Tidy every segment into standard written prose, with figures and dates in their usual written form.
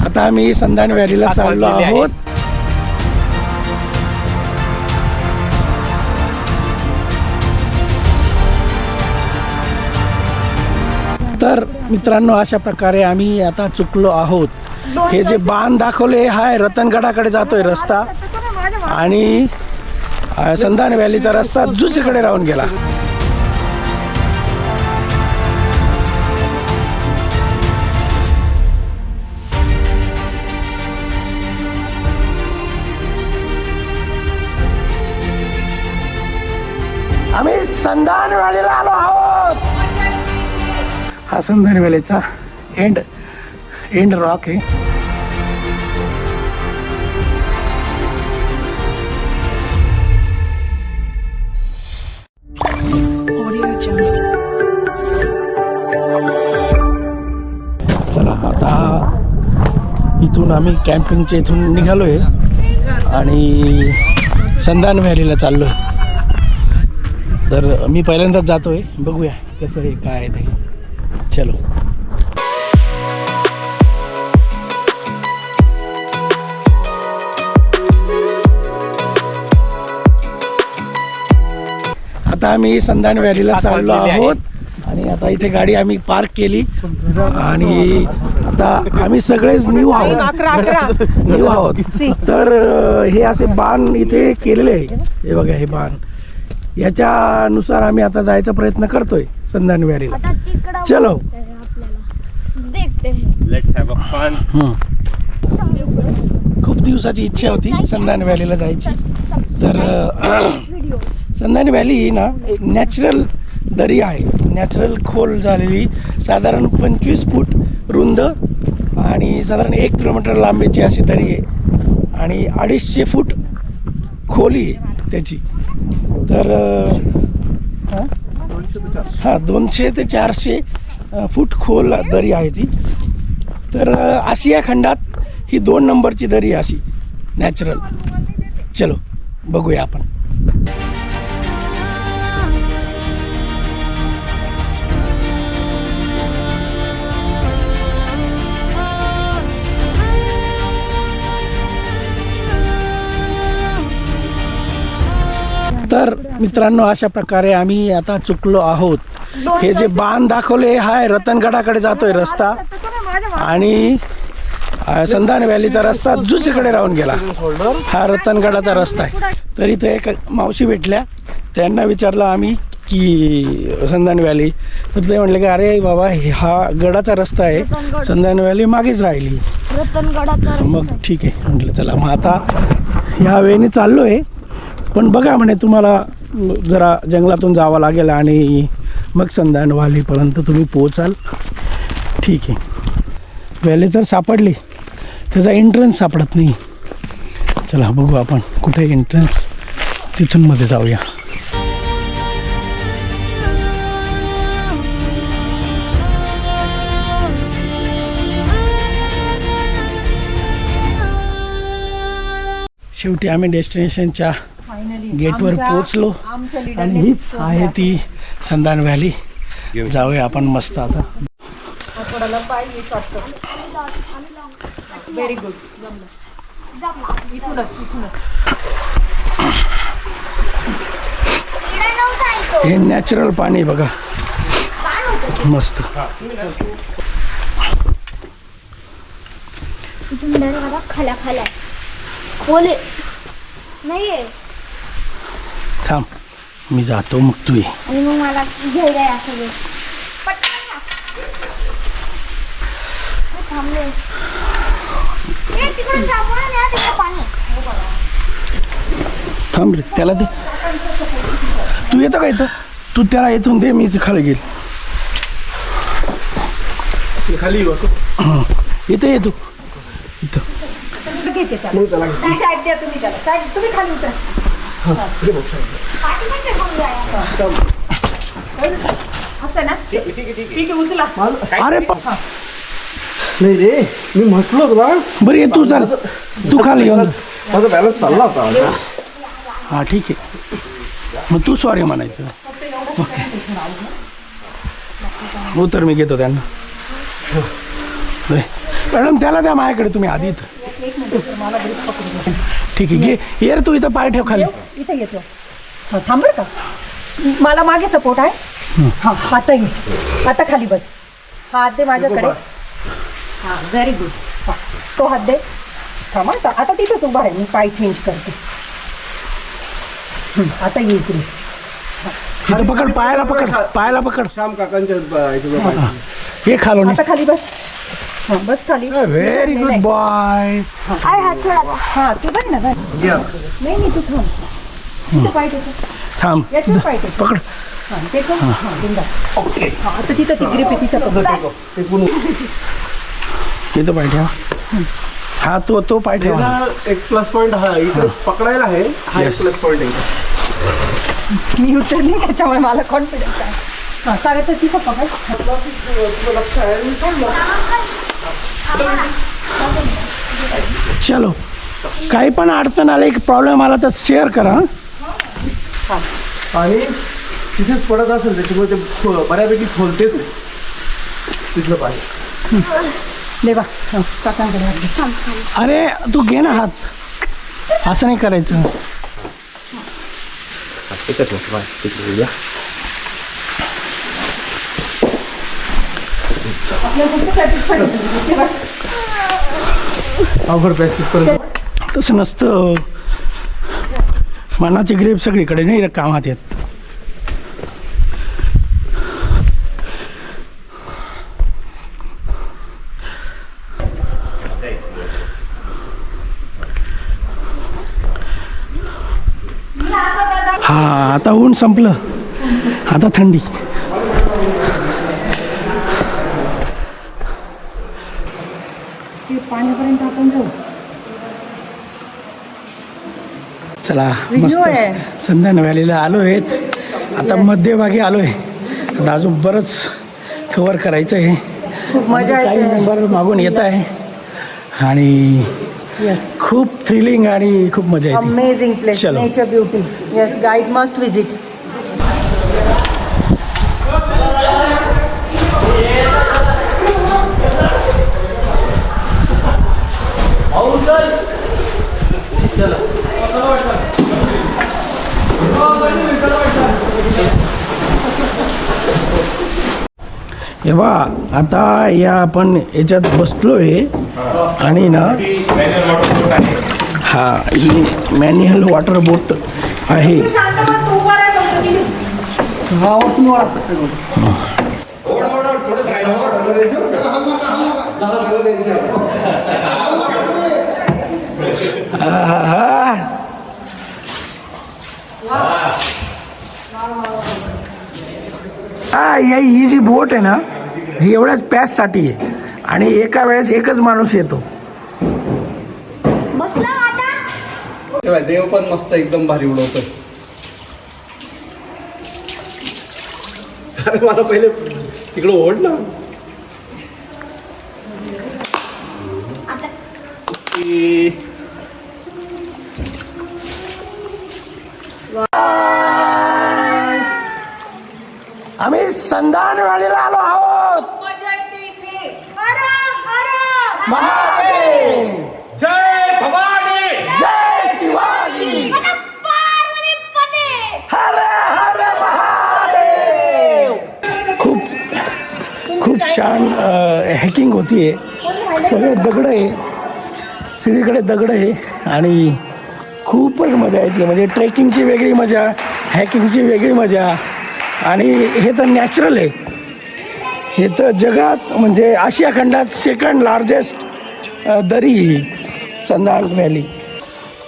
आता आम्ही संधान व्हॅलीला चाललो आहोत. तर मित्रांनो, अशा प्रकारे आम्ही आता चुकलो आहोत. हे जे बांध दाखवले हाय रतनगडाकडे जातोय रस्ता आणि संधान व्हॅलीचा रस्ता दुसरीकडे राहून गेला. आम्ही संधान व्हॅलीला आलो आहोत. हा संधान व्हॅलीचा एंड रॉक आहे. चला आता इथून आम्ही कॅम्पिंगच्या इथून निघालोय आणि संधान व्हॅलीला चाललोय. तर मी पहिल्यांदाच जातोय, बघूया कसं आहे काय आहे ते. चलो. आता आम्ही संधान व्हॅलीला चाललो आहोत आणि आता इथे गाडी आम्ही पार्क केली आणि आता आम्ही सगळेच न्यू आहोत. तर हे असे बाण इथे केलेले आहे. हे बघा, हे बाण याच्यानुसार आम्ही आता जायचा प्रयत्न करतोय संधान व्हॅलीला. चलो, लेट्स हॅव अ फन. खूप दिवसाची इच्छा होती संधान व्हॅलीला जायची. तर संधान व्हॅली ही ना एक नॅचरल दरी आहे, नॅचरल खोल झालेली, साधारण 25 फूट रुंद आणि साधारण 1 किलोमीटर लांबीची अशी दरी आहे आणि 250 फूट खोली आहे त्याची. तर 200 ते 400 फूट खोल दरी आहे ती. तर आशिया खंडात ही 2 नंबरची दरी अशी नॅचरल. चलो बघूया आपण. तर मित्रांनो, अशा प्रकारे आम्ही आता चुकलो आहोत. हे जे बांध दाखवले हाय रतनगडाकडे जातोय रस्ता आणि संधान व्हॅलीचा रस्ता दुसरीकडे राहून गेला. हा रतनगडाचा रस्ता आहे. तर इथे एक मावशी भेटल्या, त्यांना विचारलं आम्ही की संधान व्हॅली, तर ते म्हणले की अरे बाबा हा गडाचा रस्ता आहे, संधान व्हॅली मागेच राहिली. मग ठीक आहे म्हटलं चला मग आता ह्या वेळेने चाललो आहे. पण बघा म्हणे तुम्हाला जरा जंगलातून जावं लागेल आणि मग संधान व्हॅलीपर्यंत तुम्ही पोचाल. ठीक आहे. व्हॅली तर सापडली, त्याचा एंट्रन्स सापडत नाही. चला बघू आपण कुठे एंट्रन्स, तिथून मध्ये जाऊया. शेवटी आम्ही डेस्टिनेशनच्या गेटवर पोचलो आणि हीच आहे ती संधान व्हॅली. जाऊया आपण मस्त आता. Very good. हे नॅचरल पाणी बघा, मस्त. खाला बोले नाहीये. थांब मी जातो मग तू ये. आणि मग मला घ्यायला या सगळे थांबले. तिकडून पाणी थांब रे, त्याला दे. तू येतो का इथं? तू त्याला येथून दे, मी खाली गेल. खाली इथं येतो इथं. तुम्ही खाली उतरा. असं ना, ठीक आहे उचला. अरे नाही रे, मी म्हटलो तुला. बरं ये तू, चाल तू खाली येऊन. माझा बॅलन्स चालला होता. हां ठीक आहे. मग तू सॉरी म्हणायचं. हो तर मी घेतो त्यांना. मॅडम त्याला द्या माझ्याकडे तुम्ही आधी इथं. एक मिनिट मला ग्रिप पकडून घे. ठीक आहे घे ये रे तू इथं पाय ठेव खाली. इथे येतो. हा थांब बरं का. मला मागे सपोर्ट आहे. हा आता ये. आता खाली बस. हा हात दे माझ्याकडे. हा व्हेरी गुड. हा तो हात दे. थांब आता तिथंच उभा आहे. मी पाय चेंज करते. आता ये इकडे. इथं पकड पायाला पकड श्याम काकांच्या ह्याच्यावर पाहिजे. हे खालो आता खाली बस. हा बस खाली. Very good boy. अरे हात सोड आता. हा तू बघ ना बघ. घ्या. नाही तू थांब. तिथं पाय ठेव. थांब याच्यावर पाय ठेव. पकड. हा ते ठेव. हा बिंदास. ओके. हा आता तिथं ती ग्रिप आहे तिथं पकड. ते कोण इथं पाय ठेवा. हा तो पाय ठेवा. त्याला एक प्लस पॉईंट हा इकडे पकडायला आहे. हा एक Yes. प्लस पॉईंट आहे. मी उतरली त्याच्यामुळे मला कॉन्फिडन्स आहे. हा सागर तर तिथं पकड. तुझं लक्ष आहे मी सोडलं. चलो काही पण अडचण आली की प्रॉब्लेम आला तर शेअर करा. आणि तिथेच पडत असेल त्याच्यामुळे ते बऱ्यापैकी खोलतेच आहे. तिथलं पाणी देवा काकांकडे हात दे. अरे तू घे ना हात. असं नाही करायचं. एकच नसतं बाय तिकडे या. आपल्याला फक्त practice पाहिजे. तेव्हा अवघड प्रॅक्टिस पर्यंत तसं नसतं. मनाची ग्रीप सगळीकडे नाही कामात येत. हा आता ऊन संपलं. आता थंडी. ते पाण्यापर्यंत आपण जाऊ. चला Video मस्त आहे. संध्यान व्हॅलीला आलो आहेत. आता मध्यभागी आलो आहे. आता अजून बरंच कवर करायचं आहे. खूप मजा काही येते. मेंबर मागून येत आहे आणि येस खूप थ्रिलिंग आणि खूप मजा येते. Amazing place. चलो. Nature beauty. Yes guys must visit. हे बा आता या आपण याच्यात बसलोय आणि ना हा ही मॅन्युअल वॉटर बोट आहे. ही जी बोट आहे ना ही एवढ्याच पॅचसाठी आहे आणि एका वेळेस एकच माणूस येतो. बसला आता. तेव्हा देव पण मस्त एकदम भारी उडवतोय. अरे मला पहिले तिकडं ओढ ना. आम्ही संधान व्हॅलीला आलो आहोत. महादेव जय भवानी. जय शिवाजी. हर हर महादेव. खूप छान हॅकिंग होतीये. सगळे दगड आहे. सगळीकडे दगड आहे आणि खूपच मजा येते. म्हणजे ट्रेकिंगची वेगळी मजा, हॅकिंगची वेगळी मजा. आणि हे तर नॅचरल आहे. हे तर जगात म्हणजे आशिया खंडात सेकंड लार्जेस्ट दरी ही संधान व्हॅली.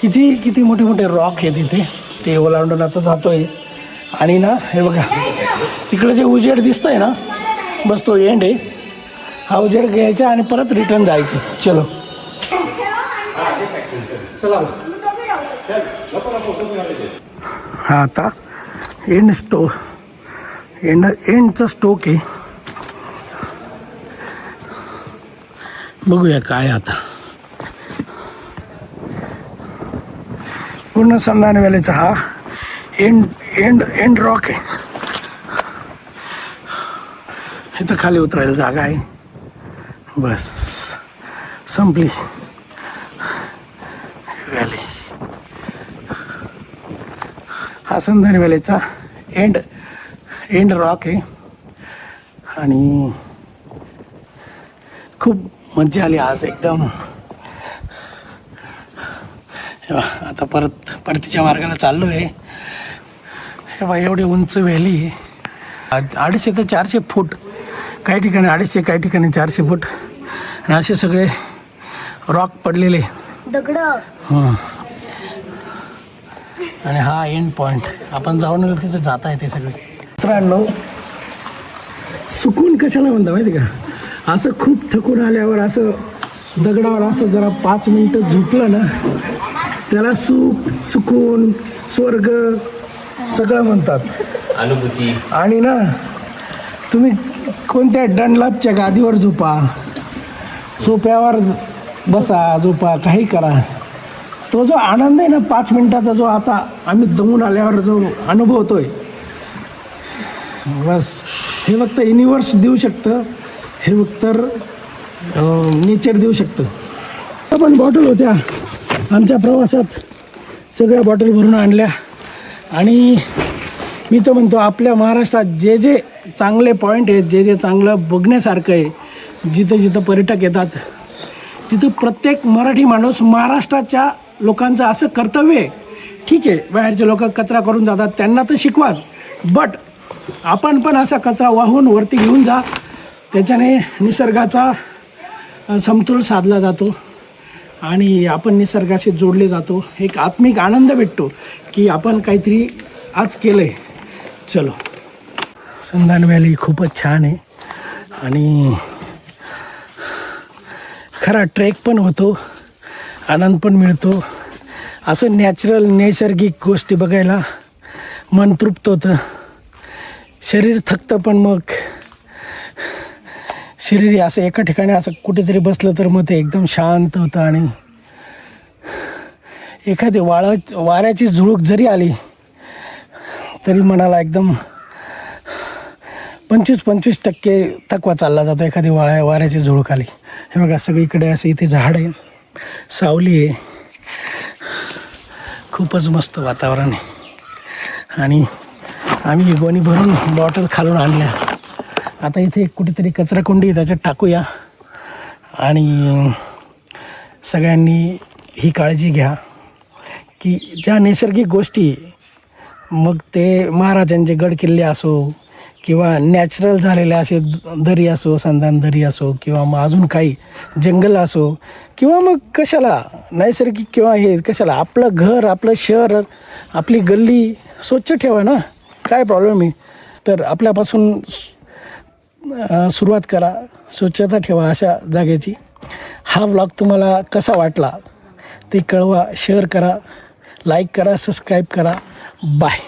किती मोठे मोठे रॉक आहेत इथे. ते ओलांडून आता जातोय आणि ना हे बघा तिकडे जे उजेड दिसतंय ना बस तो एंड आहे. हा उजेड घ्यायचा आणि परत रिटर्न जायचं. चलो चला हा आता एंडचं स्टोक आहे. बघूया काय आता. पूर्ण संधान व्हॅलीचा हा एंड रॉक आहे. इथं खाली उतरायला जागा आहे बस. संपली व्हॅली. हा संधान व्हॅलीचा एंड रॉक आहे आणि खूप मजा आली आज एकदम. आता परतीच्या मार्गाला चाललो आहे. हे बा एवढी उंच व्हॅली आहे. 250 ते 400 फूट, काही ठिकाणी 250, काही ठिकाणी 400 फूट आणि असे सगळे रॉक पडलेले दगड. आणि हा एंड पॉईंट. आपण जाऊन तिथे जाता येते सगळे. मित्रांनो, सुकून कशाला म्हणता माहिती का? असं खूप थकून आल्यावर असं दगडावर असं जरा 5 मिनटं झोपलं ना, त्याला सुकून, स्वर्ग सगळं म्हणतात. अनुभूती. आणि ना तुम्ही कोणत्या डनलपच्या गादीवर झोपा, सोप्यावर बसा, झोपा, काही करा, तो जो आनंद आहे ना 5 मिनटाचा, जो आता आम्ही दमून आल्यावर जो अनुभवतोय, बस हे फक्त युनिवर्स देऊ शकतं, हे फक्त नेचर देऊ शकतं. पण बॉटल होत्या आमच्या प्रवासात, सगळ्या बॉटल भरून आणल्या. आणि मी तर म्हणतो आपल्या महाराष्ट्रात जे जे चांगले पॉईंट आहेत, जे जे चांगलं बघण्यासारखं आहे, जिथं जिथं पर्यटक येतात तिथं प्रत्येक मराठी माणूस, महाराष्ट्राच्या लोकांचं असं कर्तव्य आहे. ठीक आहे, बाहेरचे लोक कचरा करून जातात, त्यांना तर शिकवाच, बट आपण पण असा कचरा वाहून वरती घेऊन जा. त्याच्याने निसर्गाचा समतोल साधला जातो आणि आपण निसर्गाशी जोडले जातो. एक आत्मिक आनंद भेटतो की आपण काहीतरी आज केलं आहे. चलो, संधान व्हॅली खूपच छान आहे आणि खरा ट्रेक पण होतो, आनंद पण मिळतो. असं नॅचरल नैसर्गिक गोष्टी बघायला मन तृप्त होतं. शरीर थकतं पण मग शरीर असं एका ठिकाणी असं कुठेतरी बसलं तर मग ते एकदम शांत होतं. आणि एखादी वाऱ्याची झुळूक जरी आली तरी मनाला एकदम 25% थकवा चालला जातो एखादी वाऱ्याची झुळूक आली. हे बघा सगळीकडे असं इथे झाड आहे, सावली आहे, खूपच मस्त वातावरण आहे. आणि आम्ही गोणी भरून बॉटल खालून आणल्या. आता इथे कुठेतरी कचराकुंडी त्याच्यात टाकूया आणि सगळ्यांनी ही काळजी घ्या की ज्या नैसर्गिक गोष्टी, मग ते महाराजांचे गड किल्ले असो किंवा नॅचरल झालेले असे दरी असो, संधान दरी असो, किंवा मग अजून काही जंगल असो, किंवा मग कशाला नैसर्गिक किंवा हे कशाला, आपलं घर, आपलं शहर, आपली गल्ली स्वच्छ ठेवा ना, काय प्रॉब्लेम आहे. तर आपल्यापासून सुरुवात करा, स्वच्छता ठेवा अशा जागेची. हा व्लॉग तुम्हाला कसा वाटला ते कळवा, शेअर करा, लाईक करा, सबस्क्राईब करा. बाय.